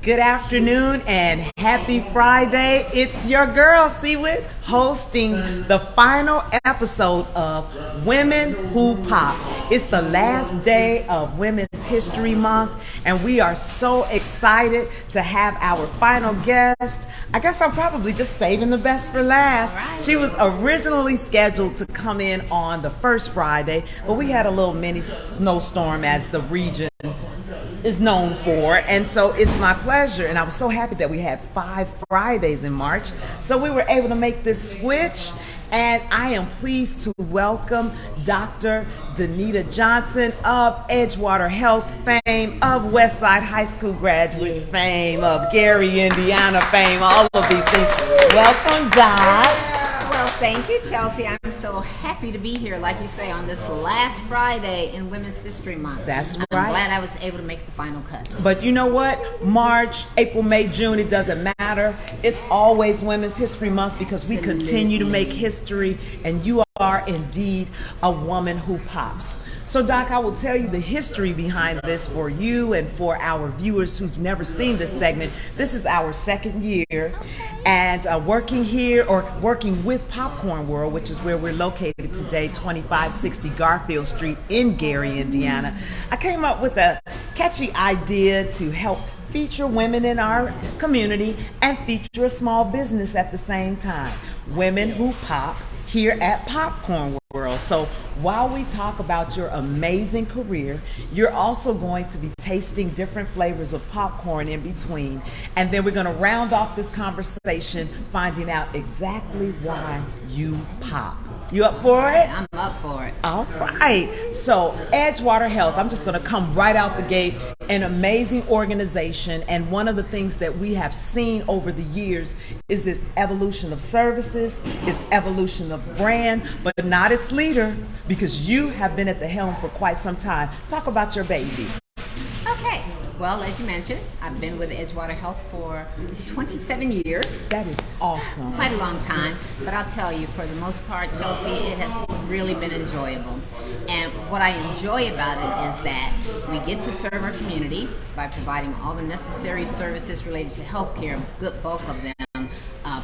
Good afternoon and happy Friday. It's your girl, Seawood, hosting the final episode of Women Who Pop. It's the last day of Women's History Month, and we are so excited to have our final guest. I guess I'm probably just saving the best for last. Right. She was originally scheduled to come in on the first Friday, but we had a little mini snowstorm as the region is known for, and so it's my pleasure, and I was so happy that we had 5 Fridays in March, so we were able to make this switch, and I am pleased to welcome Dr. Danita Johnson of Edgewater Health fame, of Westside High School graduate fame, of Gary, Indiana fame, all of these things. Welcome, Doc. Well, thank you, Chelsea. I'm so happy to be here, like you say, on this last Friday in Women's History Month. That's I'm right. glad I was able to make the final cut. But you know what? March, April, May, June, it doesn't matter. It's always Women's History Month because we continue to make history, and you are indeed a woman who pops. So, Doc, I will tell you the history behind this for you and for our viewers who've never seen this segment. This is our second year, and working here, or working with Popcorn World, which is where we're located today, 2560 Garfield Street in Gary, Indiana. I came up with a catchy idea to help feature women in our community and feature a small business at the same time. Women Who Pop, here at Popcorn World. So while we talk about your amazing career, you're also going to be tasting different flavors of popcorn in between. And then we're going to round off this conversation finding out exactly why you pop. You up for it? I'm up for it. All right. So Edgewater Health, I'm just going to come right out the gate. An amazing organization, and one of the things that we have seen over the years is its evolution of services, its evolution of brand, but not its leader, because you have been at the helm for quite some time. Talk about your baby. Okay. Well, as you mentioned, I've been with Edgewater Health for 27 years. That is awesome. Quite a long time, but I'll tell you, for the most part, Chelsea, it has really been enjoyable. And what I enjoy about it is that we get to serve our community by providing all the necessary services related to healthcare, a good bulk of them.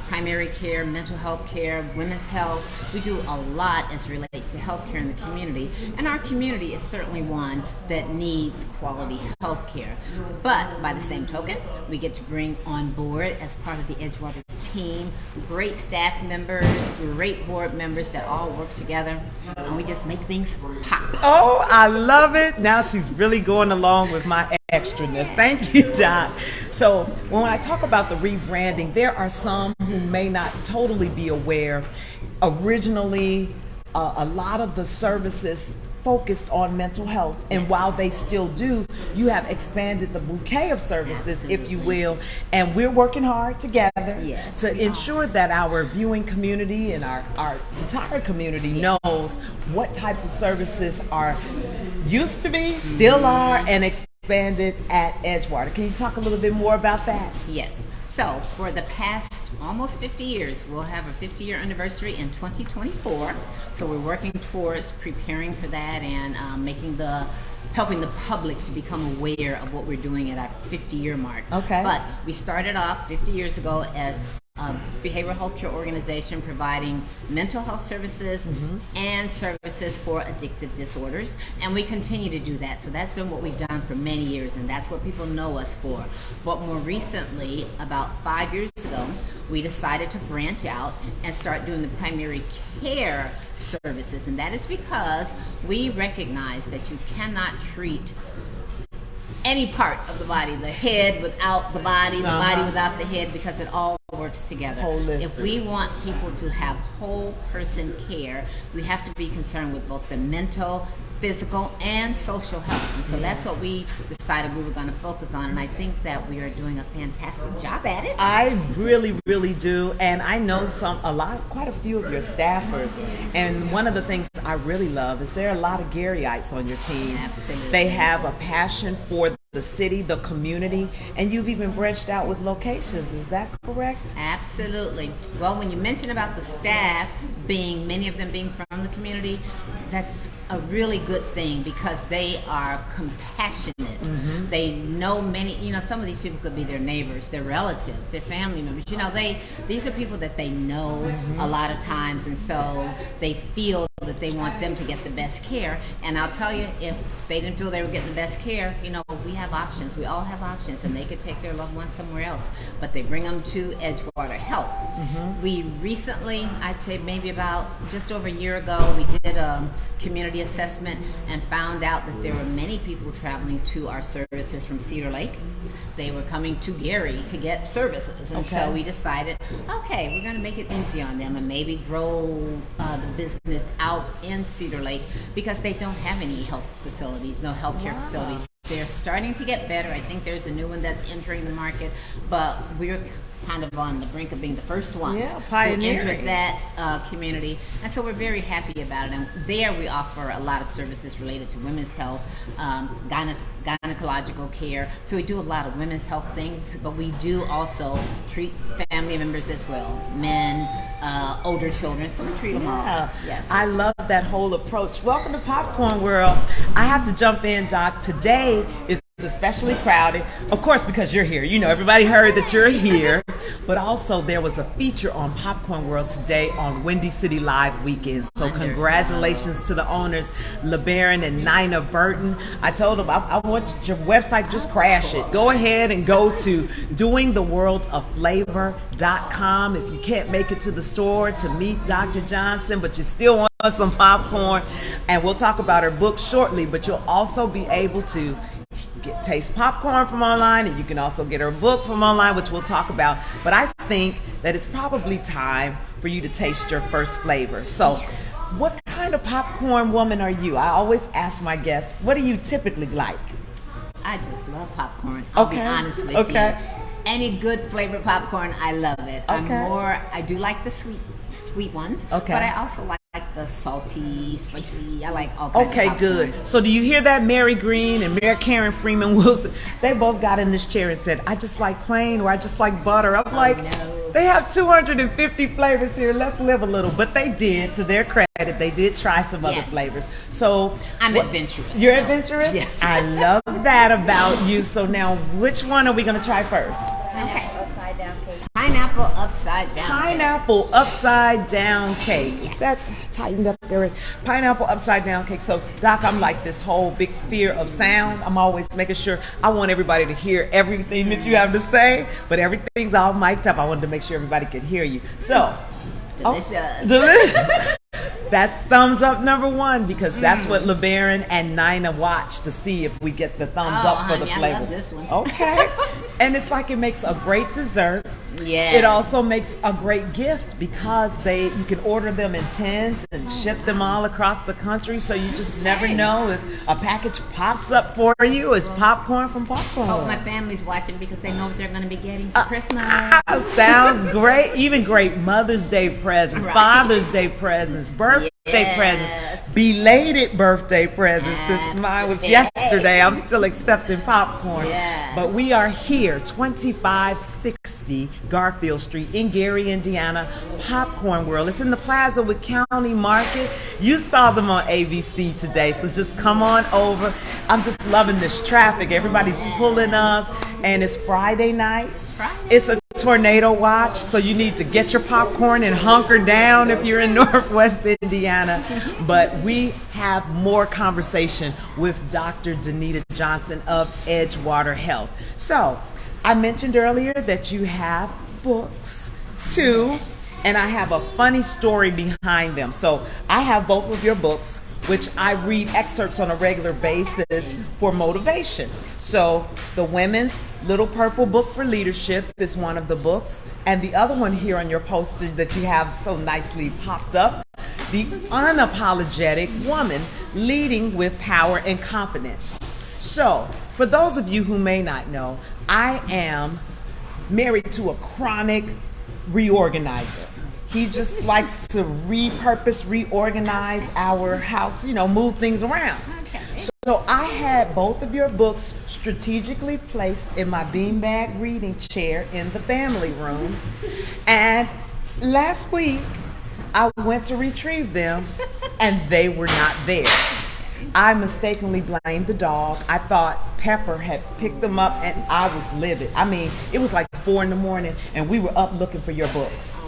Primary care, mental health care, women's health. We do a lot as relates to healthcare in the community, and our community is certainly one that needs quality healthcare. But by the same token, we get to bring on board, as part of the Edgewater team, great staff members, great board members that all work together, and we just make things pop. Oh, I love it. Now she's really going along with my extraness. Thank you, Doc. So when I talk about the rebranding, there are some who may not totally be aware. Originally, a lot of the services focused on mental health, and Yes. while they still do, you have expanded the bouquet of services, if you Absolutely. will, and we're working hard together Yes, to we are. ensure that our viewing community and our entire community Yes. knows what types of services are used to be, still are, and expanded at Edgewater. Can you talk a little bit more about that? Yes. So for the past almost 50 years, we'll have a 50-year anniversary in 2024. So we're working towards preparing for that and helping the public to become aware of what we're doing at our 50-year mark. Okay. But we started off 50 years ago as a behavioral health care organization providing mental health services and services for addictive disorders, and we continue to do that. So that's been what we've done for many years, and that's what people know us for. But more recently, about 5 years ago, we decided to branch out and start doing the primary care services, and that is because we recognize that you cannot treat any part of the body, the head without the body, the body without the head, because it all works together. Holistic. If we want people to have whole person care, we have to be concerned with both the mental, physical, and social health. And so that's what we decided we were going to focus on, and I think that we are doing a fantastic job at it. I really, really do, and I know quite a few of your staffers, and one of the things I really love is there are a lot of Garyites on your team. Absolutely. They have a passion for the city, the community, and you've even branched out with locations. Is that correct? Absolutely. Well, when you mention about the staff many of them being from the community, that's a really good thing because they are compassionate They know many, some of these people could be their neighbors, their relatives, their family members. These are people that they know a lot of times, and so they feel that they want them to get the best care. And I'll tell you, if they didn't feel they were getting the best care, we have options. We all have options, and they could take their loved ones somewhere else, but they bring them to Edgewater Health. We recently, I'd say maybe about just over a year ago, we did a community assessment and found out that there were many people traveling to our services from Cedar Lake. They were coming to Gary to get services, and so we decided, okay, we're going to make it easy on them and maybe grow the business out in Cedar Lake, because they don't have any health facilities, no healthcare facilities. They're starting to get better. I think there's a new one that's entering the market, but we're kind of on the brink of being the first ones who entered that community, and so we're very happy about it. And there we offer a lot of services related to women's health, gynecological care. So we do a lot of women's health things, but we do also treat family members as well, men, older children. So we treat them all. Yes, I love that whole approach. Welcome to Popcorn World. I have to jump in, Doc. Today is especially crowded, of course, because you're here. Everybody heard that you're here, but also there was a feature on Popcorn World today on Windy City Live weekend. So congratulations to the owners, LeBaron and Nina Burton. I told them, I want your website, just crash it. Go ahead and go to doingtheworldofflavor.com if you can't make it to the store to meet Dr. Johnson, but you still want some popcorn. And we'll talk about her book shortly, but you'll also be able to taste popcorn from online, and you can also get her book from online, which we'll talk about. But I think that it's probably time for you to taste your first flavor. So what kind of popcorn woman are you? I always ask my guests, what do you typically like? I just love popcorn. I'll be honest with you. Any good flavored popcorn, I love it. I do like the sweet ones, but I also like the salty, spicy. I like all kinds of popcorn. Good. So do you hear that? Mary Green and Mary Karen Freeman Wilson, they both got in this chair and said, I just like plain, or I just like butter. I'm like, they have 250 flavors here. Let's live a little. But they did, to their credit, they did try some other flavors. So I'm adventurous. You're adventurous? Yes. I love that about you. So now, which one are we going to try first? Okay. Upside down cake. Pineapple upside down. Pineapple upside down cake. Is that tightened up there? Pineapple upside down cake. So, Doc, I'm like this whole big fear of sound. I'm always making sure I want everybody to hear everything that you have to say, but everything's all mic'd up. I wanted to make sure everybody could hear you. So, delicious. Delicious. That's thumbs up number one, because that's what LeBaron and Nina watch to see if we get the thumbs up for the flavor. I love this one. Okay. And it's like it makes a great dessert. Yes. It also makes a great gift, because you can order them in tins and ship them all across the country, so you just never know if a package pops up for you. It's popcorn from Popcorn. Oh, my family's watching because they know what they're going to be getting for Christmas. Sounds great. Even great Mother's Day presents, Father's Day presents, birthday presents, belated birthday presents. Since mine was yesterday, I'm still accepting popcorn. But we are here, 2560 Garfield Street in Gary, Indiana, Popcorn World. It's in the Plaza with County Market. You saw them on ABC today, so just come on over. I'm just loving this traffic. Everybody's pulling up, and it's Friday night. It's a tornado watch, so you need to get your popcorn and hunker down if you're in Northwest Indiana. But we have more conversation with Dr. Danita Johnson of Edgewater Health. So I mentioned earlier that you have books too, and I have a funny story behind them. So I have both of your books, which I read excerpts on a regular basis for motivation. So the Women's Little Purple Book for Leadership is one of the books, and the other one here on your poster that you have so nicely popped up, The Unapologetic Woman, Leading with Power and Confidence. So for those of you who may not know, I am married to a chronic reorganizer. He just likes to repurpose, reorganize our house, move things around. So I had both of your books strategically placed in my beanbag reading chair in the family room. And last week, I went to retrieve them, and they were not there. I mistakenly blamed the dog. I thought Pepper had picked them up, and I was livid. I mean, it was like 4 a.m, and we were up looking for your books.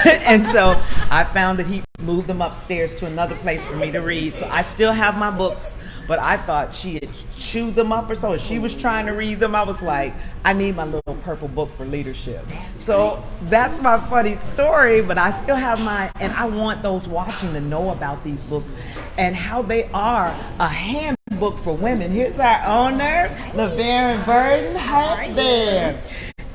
And so I found that he moved them upstairs to another place for me to read. So I still have my books, but I thought she had chewed them up or so. She was trying to read them. I was like, I need my little purple book for leadership. So that's my funny story, but I still have mine, and I want those watching to know about these books and how they are a handbook for women. Here's our owner, LaVaren Burton. Hi there.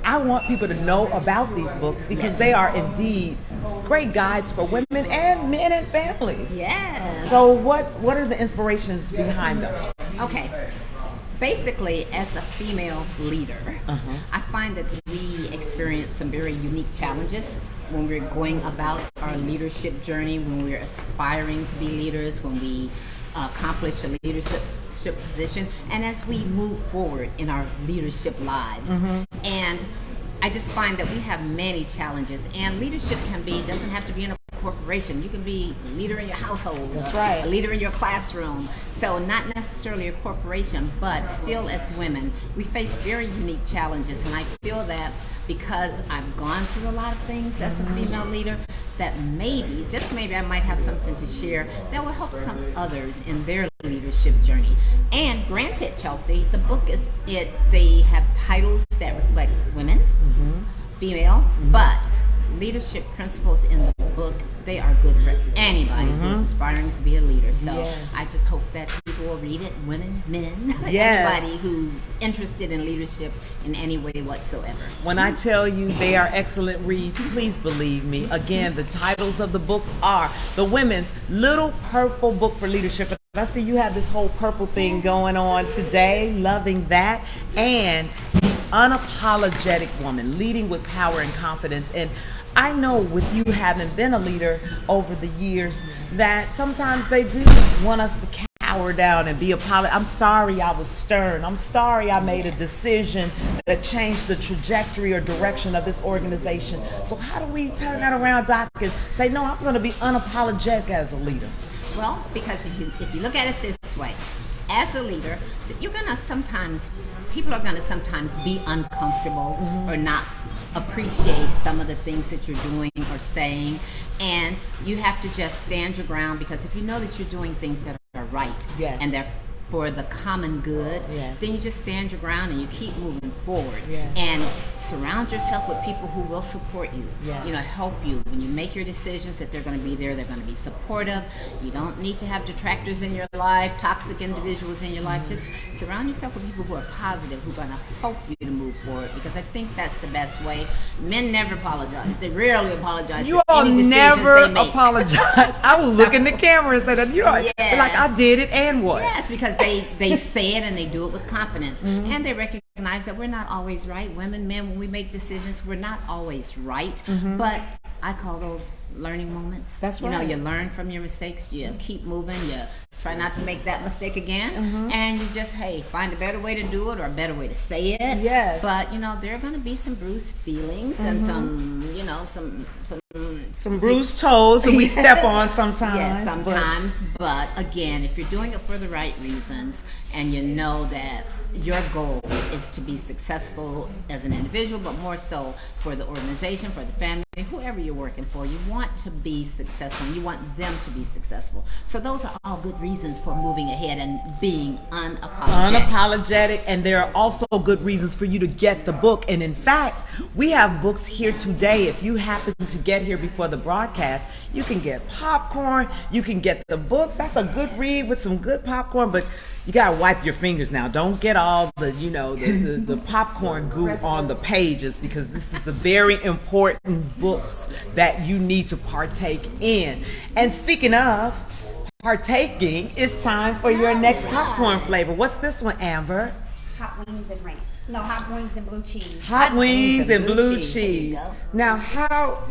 I want people to know about these books because they are indeed great guides for women and men and families. Yes. So what are the inspirations behind them? Okay. Basically, as a female leader, I find that we experience some very unique challenges when we're going about our leadership journey, when we're aspiring to be leaders, when we accomplish a leadership position, and as we move forward in our leadership lives. And I just find that we have many challenges, and leadership doesn't have to be in a corporation. You can be a leader in your household. That's right. A leader in your classroom. So not necessarily a corporation, but still as women, we face very unique challenges, and I feel that because I've gone through a lot of things as a female leader, that maybe, just maybe, I might have something to share that will help some others in their leadership journey. And granted, Chelsea, the book they have titles that reflect women, female, but leadership principles in the book, they are good for anybody who's aspiring to be a leader. So I just hope that people will read it, women, men, anybody who's interested in leadership in any way whatsoever. When I tell you they are excellent reads, please believe me. Again, the titles of the books are The Women's Little Purple Book for Leadership. I see you have this whole purple thing going on today, loving that. And The Unapologetic Woman, Leading with Power and Confidence. And I know with you having been a leader over the years that sometimes they do want us to cower down and be apologetic. I'm sorry I was stern. I'm sorry I made a decision that changed the trajectory or direction of this organization. So how do we turn that around, Doc, and say, no, I'm going to be unapologetic as a leader? Well, because if you look at it this way, as a leader, people are gonna sometimes be uncomfortable or not appreciate some of the things that you're doing or saying, and you have to just stand your ground, because if you know that you're doing things that are right and they're for the common good, then you just stand your ground and you keep moving forward and surround yourself with people who will support you, help you when you make your decisions, that they're going to be there, they're going to be supportive. You don't need to have detractors in your life, toxic individuals in your life. Just surround yourself with people who are positive, who are going to help you to move forward, because I think that's the best way. Men never apologize. They rarely apologize for any decisions never they make. Apologize. I will look in the camera and say that, like I did it, and what? Yes, because they say it and they do it with confidence, and they recognize that we're not always right. Women, men, when we make decisions, we're not always right, but I call those learning moments. That's right. You learn from your mistakes, you keep moving, you try not to make that mistake again, and you just, find a better way to do it or a better way to say it. Yes. But, there are going to be some bruised feelings and some bruised toes that we step on sometimes. Yes, sometimes. But again, if you're doing it for the right reasons, and you know that your goal is to be successful as an individual, but more so for the organization, for the family, whoever you're working for, you want to be successful and you want them to be successful. So those are all good reasons for moving ahead and being unapologetic. And there are also good reasons for you to get the book. And in fact, we have books here today. If you happen to get here before the broadcast, you can get popcorn, you can get the books. That's a good read with some good popcorn, but you gotta wipe your fingers now. Don't get all the the popcorn goo on the pages, because this is the very important books that you need to partake in. And speaking of partaking, it's time for your next popcorn flavor. What's this one, Amber? Hot wings and ranch. No, hot wings and blue cheese. Hot wings and blue cheese. Now, how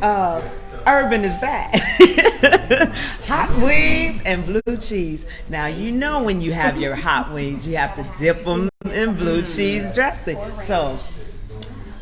urban is that? Hot wings and blue cheese. Now, when you have your hot wings, you have to dip them in blue cheese dressing. So,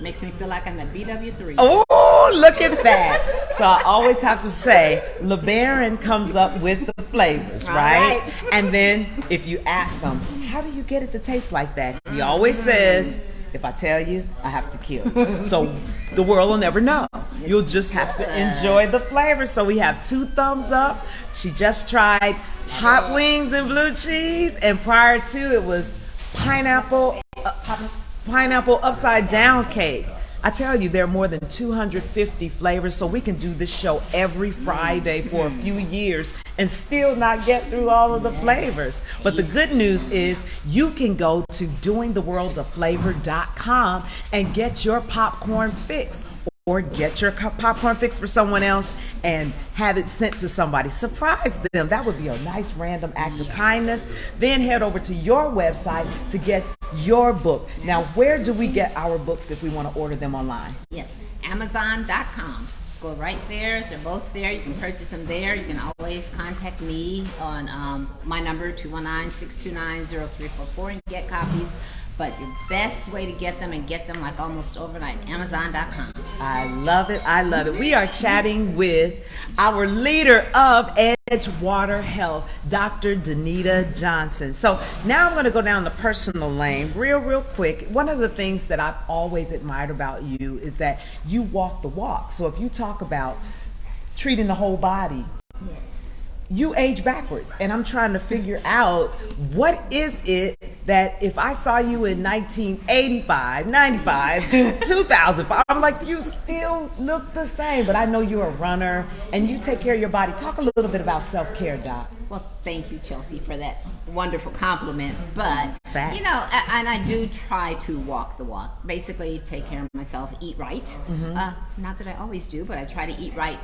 makes me feel like I'm at BW3. Oh, Oh, look at that. So I always have to say, LeBaron comes up with the flavors, right? And then if you ask him, how do you get it to taste like that? He always says, if I tell you, I have to kill. So the world will never know. You'll just have to enjoy the flavors. So we have 2 thumbs up. She just tried hot wings and blue cheese, and prior to it was pineapple upside down cake. I tell you, there are more than 250 flavors, so we can do this show every Friday for a few years and still not get through all of the flavors. But the good news is you can go to doingtheworldofflavor.com and get your popcorn fix, or get your popcorn fix for someone else and have it sent to somebody. Surprise them. That would be a nice random act of kindness. Then head over to your website to get your book. Now, where do we get our books if we want to order them online? Yes, Amazon.com. Go right there. They're both there. You can purchase them there. You can always contact me on my number, 219-629-0344, and get copies. But the best way to get them, and get them like almost overnight, Amazon.com. I love it. I love it. We are chatting with our leader of Edgewater Health, Dr. Danita Johnson. So now I'm going to go down the personal lane real quick. One of the things that I've always admired about you is that you walk the walk. So if you talk about treating the whole body, you age backwards, and I'm trying to figure out what is it that if I saw you in 1985, 95, 2005, I'm like, you still look the same, but I know you're a runner and you take care of your body. Talk a little bit about self-care, Doc. Well, thank you, Chelsea, for that wonderful compliment. But, Facts. you know, and I do try to walk the walk. Basically, take care of myself, eat right. Not that I always do, but I try to eat right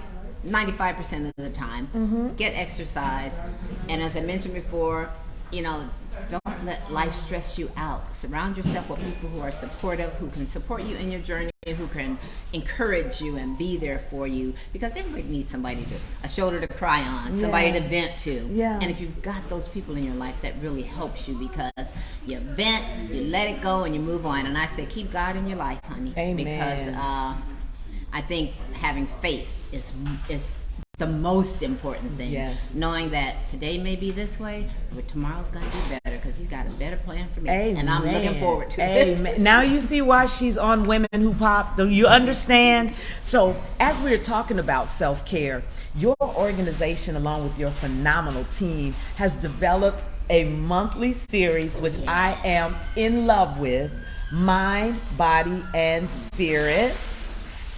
95% of the time. Get exercise. And as I mentioned before, you know, don't let life stress you out. Surround yourself with people who are supportive, who can support you in your journey, who can encourage you and be there for you, because everybody needs somebody a shoulder to cry on, somebody to vent to. And if you've got those people in your life, that really helps you, because you vent, you let it go, and you move on. And I say, keep God in your life, honey. Amen. Because I think having faith is the most important thing. Knowing that today may be this way, but tomorrow's going to be better, because he's got a better plan for me. And I'm looking forward to it. Now you see why she's on Women Who Pop. Do you understand? So as we are talking about self-care, your organization, along with your phenomenal team, has developed a monthly series, which I am in love with, Mind, Body, and Spirit.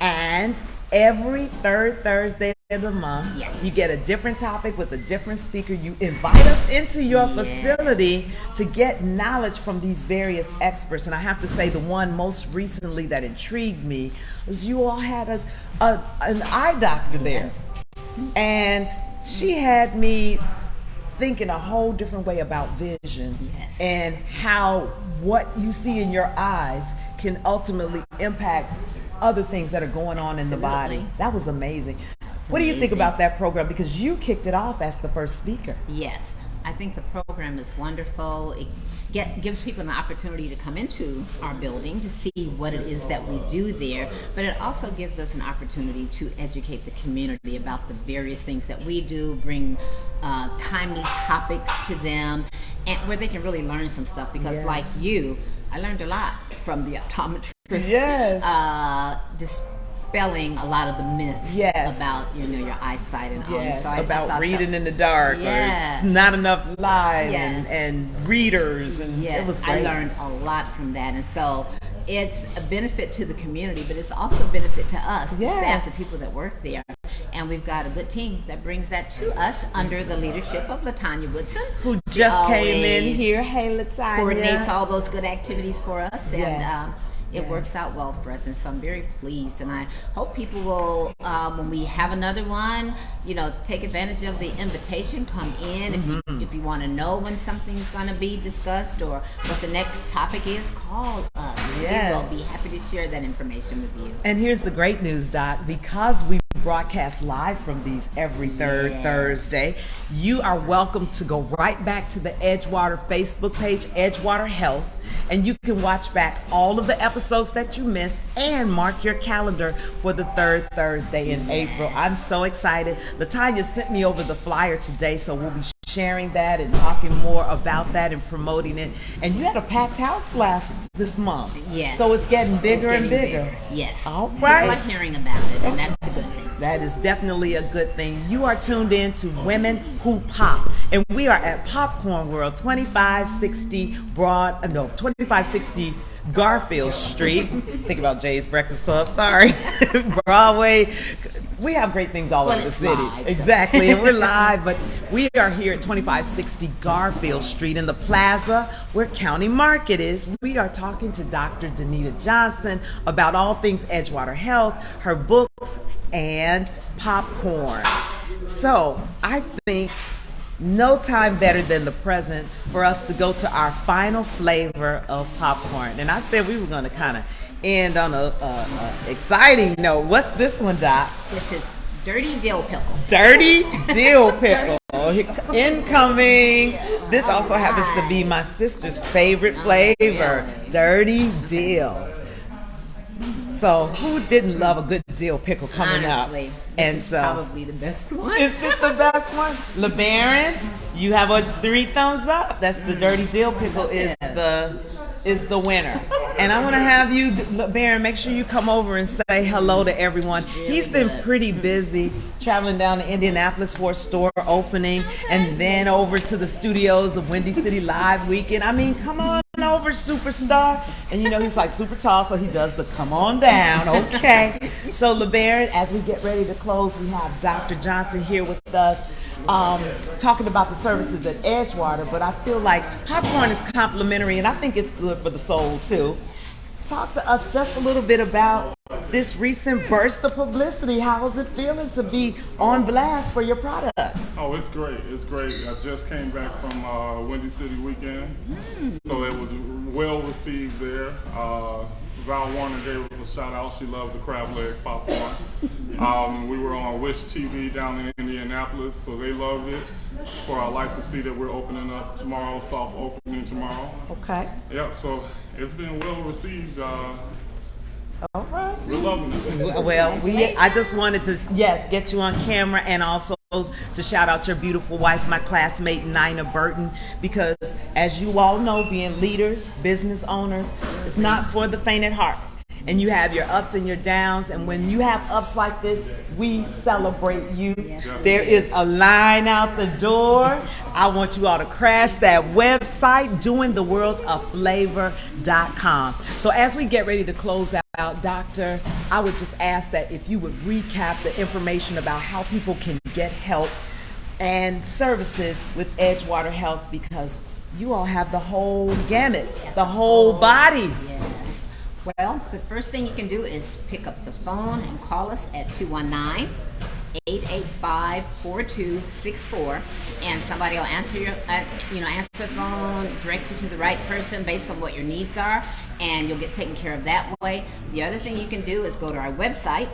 And every third Thursday of the month, you get a different topic with a different speaker. You invite us into your facility to get knowledge from these various experts. And I have to say, the one most recently that intrigued me was you all had an eye doctor there. And she had me thinking a whole different way about vision and how what you see in your eyes can ultimately impact other things that are going on in the body. That was amazing. What do you think about that program? Because you kicked it off as the first speaker. Yes, I think the program is wonderful. It gives people an opportunity to come into our building to see what it is that we do there, but it also gives us an opportunity to educate the community about the various things that we do, bring timely topics to them, and where they can really learn some stuff, because like you, I learned a lot from the optometrist. Dispelling a lot of the myths about your eyesight and all. So about reading in the dark, or it's not enough light and readers, and it was great. I learned a lot from that, and so it's a benefit to the community, but it's also a benefit to us, the staff, the people that work there. And we've got a good team that brings that to us under the leadership of Latanya Woodson, who just came in here. Hey, Latanya. Coordinates all those good activities for us, and it works out well for us, and so I'm very pleased. And I hope people will, when we have another one, take advantage of the invitation. Come in. If you want to know when something's going to be discussed or what the next topic is, call us. We will be happy to share that information with you. And here's the great news, Doc. Because we broadcast live from these every third Thursday. You are welcome to go right back to the Edgewater Facebook page, Edgewater Health, and you can watch back all of the episodes that you missed and mark your calendar for the third Thursday in April. I'm so excited. Latanya sent me over the flyer today, so we'll be sharing that and talking more about that and promoting it. And you had a packed house this month. Yes. So it's getting bigger and bigger. Yes. All right. People are hearing about it, and that's a good thing. That is definitely a good thing. You are tuned in to Women Who Pop, and we are at Popcorn World, 2560 Garfield Street. Think about Jay's Breakfast Club. Sorry, Broadway. We have great things all over the city. Live, exactly, and we're live, but we are here at 2560 Garfield Street in the plaza where County Market is. We are talking to Dr. Danita Johnson about all things Edgewater Health, her books, and popcorn. So I think no time better than the present for us to go to our final flavor of popcorn. And I said we were going to kind of end on a exciting note. What's this one, Doc? This is Dirty Dill Pickle. Dirty Dill Pickle. Incoming. This also happens to be my sister's favorite flavor, Dirty Dill. So who didn't love a good dill pickle coming Honestly, up? This is probably the best one. Is this the best one? LeBaron, you have a 3 thumbs up. That's the Dirty Dill Pickle is the winner. And I want to have you, LeBaron, make sure you come over and say hello to everyone. He's been pretty busy traveling down to Indianapolis for a store opening and then over to the studios of Windy City Live Weekend. I mean, come on over, superstar. And you know he's like super tall, so he does the come on down. Okay. So LeBaron, as we get ready to close, we have Dr. Johnson here with us. Talking about the services at Edgewater, but I feel like popcorn is complimentary and I think it's good for the soul too. Talk to us just a little bit about this recent burst of publicity. How is it feeling to be on blast for your products? Oh, it's great. It's great. I just came back from Windy City Weekend, so it was well received there. Val Warner gave us a shout out. She loved the crab leg popcorn. We were on Wish TV down in Indianapolis, so they loved it. For our licensee that we're opening up tomorrow, soft opening tomorrow. Okay. Yeah, so it's been well received. All right. We're loving it. Well, I just wanted to, get you on camera and also to shout out your beautiful wife, my classmate, Nina Burton, because as you all know, being leaders, business owners, it's not for the faint at heart. And you have your ups and your downs, and when you have ups like this, we celebrate you. There is a line out the door. I want you all to crash that website, doingtheworldsofflavor.com. So as we get ready to close out, Doctor, I would just ask that if you would recap the information about how people can get help and services with Edgewater Health, because you all have the whole gamut, the whole body. Yes. Well, the first thing you can do is pick up the phone and call us at 219-885-4264, and somebody will answer answer the phone, direct you to the right person based on what your needs are, and you'll get taken care of that way. The other thing you can do is go to our website,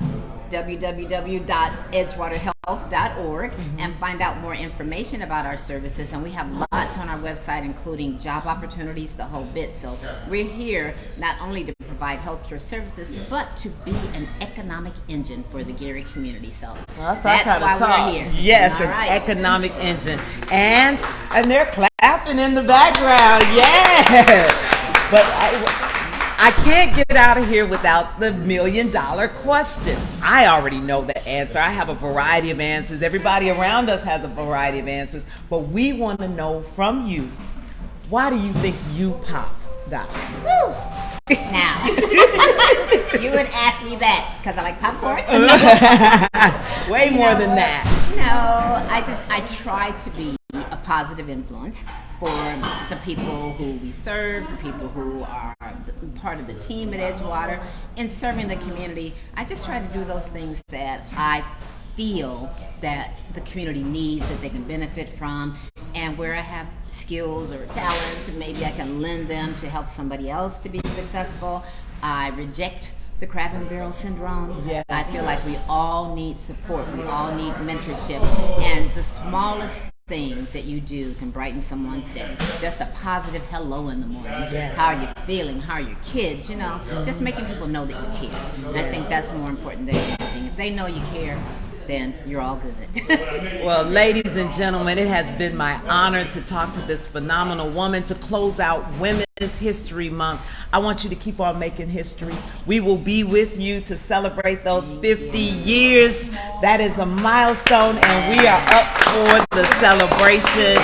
www.edgewaterhealth.org, and find out more information about our services. And we have lots on our website, including job opportunities, the whole bit. So we're here not only to provide healthcare services, but to be an economic engine for the Gary community. So that's why we're here. Yes, an economic engine. And they're clapping in the background. Yes. But I can't get out of here without the $1 million question. I already know the answer. I have a variety of answers. Everybody around us has a variety of answers. But we want to know from you, why do you think you pop, Doc? Woo! Now, you would ask me that because I like popcorn? Way more than that. No, I try to be a positive influence for the people who we serve, the people who are part of the team at Edgewater, and serving the community. I just try to do those things that I feel that the community needs, that they can benefit from, and where I have skills or talents and maybe I can lend them to help somebody else to be successful. I reject the crab and barrel syndrome. Yes. I feel like we all need support. We all need mentorship. And the smallest thing that you do can brighten someone's day. Just a positive hello in the morning. Yes. How are you feeling? How are your kids? You know, just making people know that you care. And I think that's more important than anything. If they know you care, then you're all good. Well, ladies and gentlemen, it has been my honor to talk to this phenomenal woman to close out Women's History Month. I want you to keep on making history. We will be with you to celebrate those 50 years. That is a milestone, and we are up for the celebration.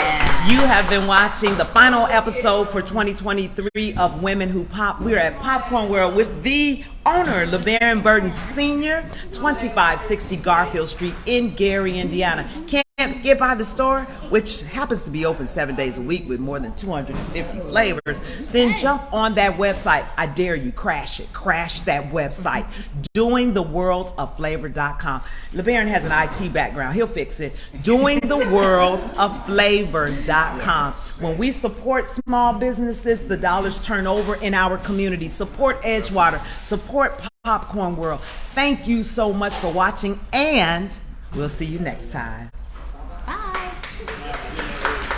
You have been watching the final episode for 2023 of Women Who Pop. We're at Popcorn World with the owner, LeBaron Burton Sr., 2560 Garfield Street in Gary, Indiana. Can't get by the store, which happens to be open 7 days a week with more than 250 flavors, then jump on that website. I dare you, crash it. Crash that website. DoingtheworldofFlavor.com. LeBaron has an IT background. He'll fix it. DoingtheworldofFlavor.com. When we support small businesses, the dollars turn over in our community. Support Edgewater. Support Popcorn World. Thank you so much for watching, and we'll see you next time.